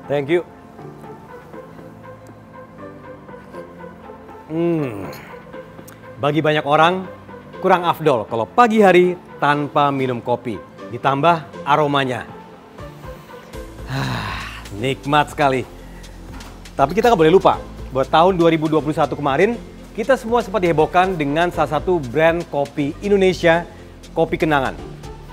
Thank you. Bagi banyak orang, kurang afdol kalau pagi hari tanpa minum kopi. Ditambah aromanya. Nikmat sekali. Tapi kita nggak boleh lupa, buat tahun 2021 kemarin, kita semua sempat dihebohkan dengan salah satu brand kopi Indonesia, Kopi Kenangan,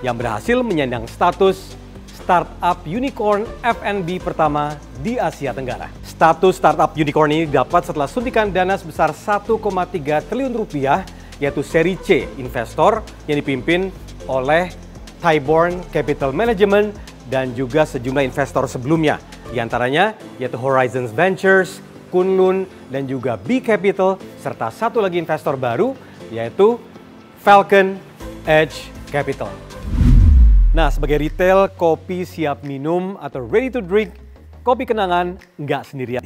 yang berhasil menyandang status Startup Unicorn F&B pertama di Asia Tenggara. Status Startup Unicorn ini dapat setelah suntikan dana sebesar 1,3 triliun rupiah, yaitu seri C investor yang dipimpin oleh Thyborn Capital Management dan juga sejumlah investor sebelumnya. Di antaranya yaitu Horizons Ventures, Kunlun, dan juga B Capital, serta satu lagi investor baru yaitu Falcon Edge Capital. Nah, sebagai retail kopi siap minum atau ready to drink, Kopi Kenangan nggak sendirian.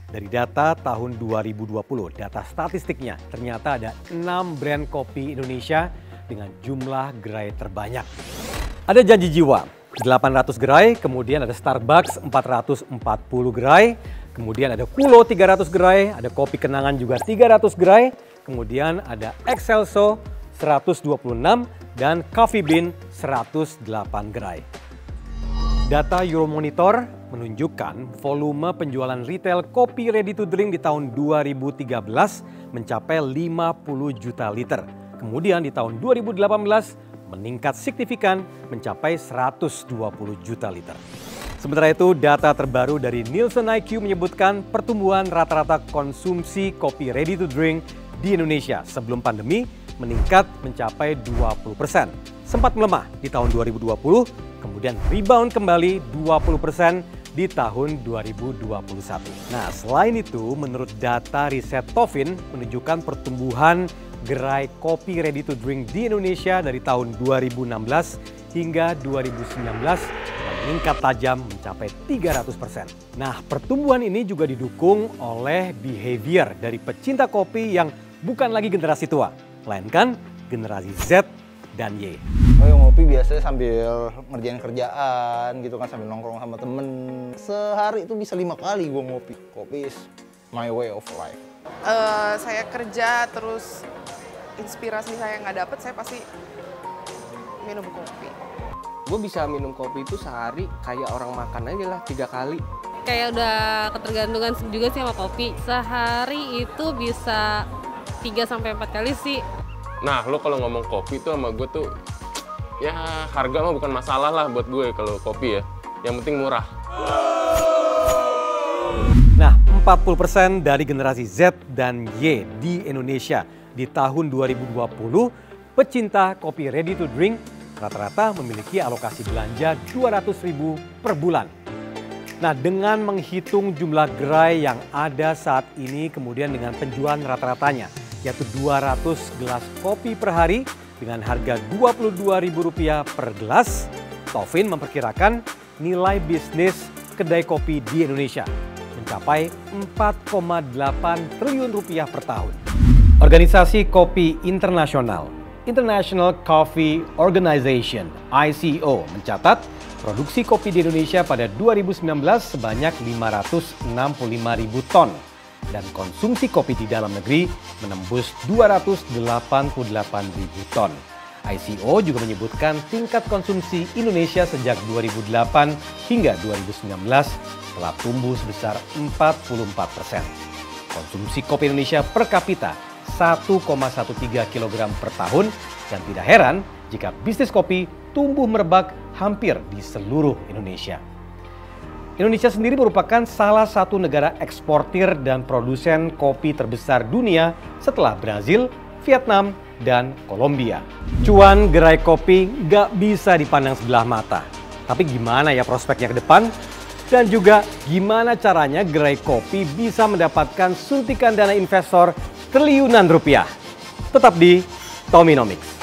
Dari data tahun 2020, data statistiknya ternyata ada 6 brand kopi Indonesia dengan jumlah gerai terbanyak. Ada Janji Jiwa, 800 gerai, kemudian ada Starbucks 440 gerai, kemudian ada Kulo 300 gerai, ada Kopi Kenangan juga 300 gerai, kemudian ada Excelso 126, dan Coffee Bean 108 gerai. Data Euromonitor menunjukkan volume penjualan retail kopi ready to drink di tahun 2013 mencapai 50 juta liter. Kemudian di tahun 2018 meningkat signifikan mencapai 120 juta liter. Sementara itu, data terbaru dari Nielsen IQ menyebutkan pertumbuhan rata-rata konsumsi kopi ready to drink di Indonesia sebelum pandemi meningkat mencapai 20%. Sempat melemah di tahun 2020, kemudian rebound kembali 20% di tahun 2021. Nah, selain itu, menurut data riset Tofin menunjukkan pertumbuhan gerai kopi ready to drink di Indonesia dari tahun 2016 hingga 2019 meningkat tajam mencapai 300%. Nah, pertumbuhan ini juga didukung oleh behavior dari pecinta kopi yang bukan lagi generasi tua, melainkan generasi Z dan Y. Ngopi biasanya sambil ngerjain kerjaan gitu kan, sambil nongkrong sama temen. Sehari itu bisa 5 kali gue ngopi. Kopi is my way of life. Saya kerja terus inspirasi saya nggak dapet, saya pasti minum kopi. Gue bisa minum kopi itu sehari kayak orang makan aja lah 3 kali. Kayak udah ketergantungan juga sih sama kopi. Sehari itu bisa 3-4 kali sih. Nah, lo kalau ngomong kopi tuh sama gue tuh, ya harga mah bukan masalah lah buat gue kalau kopi ya. Yang penting murah. Nah, 40% dari generasi Z dan Y di Indonesia di tahun 2020, pecinta kopi ready to drink rata-rata memiliki alokasi belanja 200.000 per bulan. Nah, dengan menghitung jumlah gerai yang ada saat ini, kemudian dengan penjualan rata-ratanya, yaitu 200 gelas kopi per hari dengan harga Rp22.000 per gelas, Tofin memperkirakan nilai bisnis kedai kopi di Indonesia mencapai Rp4,8 triliun per tahun. Organisasi Kopi Internasional, International Coffee Organization, ICO, mencatat produksi kopi di Indonesia pada 2019 sebanyak 565.000 ton. Dan konsumsi kopi di dalam negeri menembus 288.000 ton. ICO juga menyebutkan tingkat konsumsi Indonesia sejak 2008 hingga 2019 telah tumbuh sebesar 44%. Konsumsi kopi Indonesia per kapita 1,13 kg per tahun, dan tidak heran jika bisnis kopi tumbuh merebak hampir di seluruh Indonesia. Indonesia sendiri merupakan salah satu negara eksportir dan produsen kopi terbesar dunia setelah Brazil, Vietnam, dan Kolombia. Cuan gerai kopi nggak bisa dipandang sebelah mata. Tapi gimana ya prospeknya ke depan? Dan juga gimana caranya gerai kopi bisa mendapatkan suntikan dana investor triliunan rupiah? Tetap di Tominomics.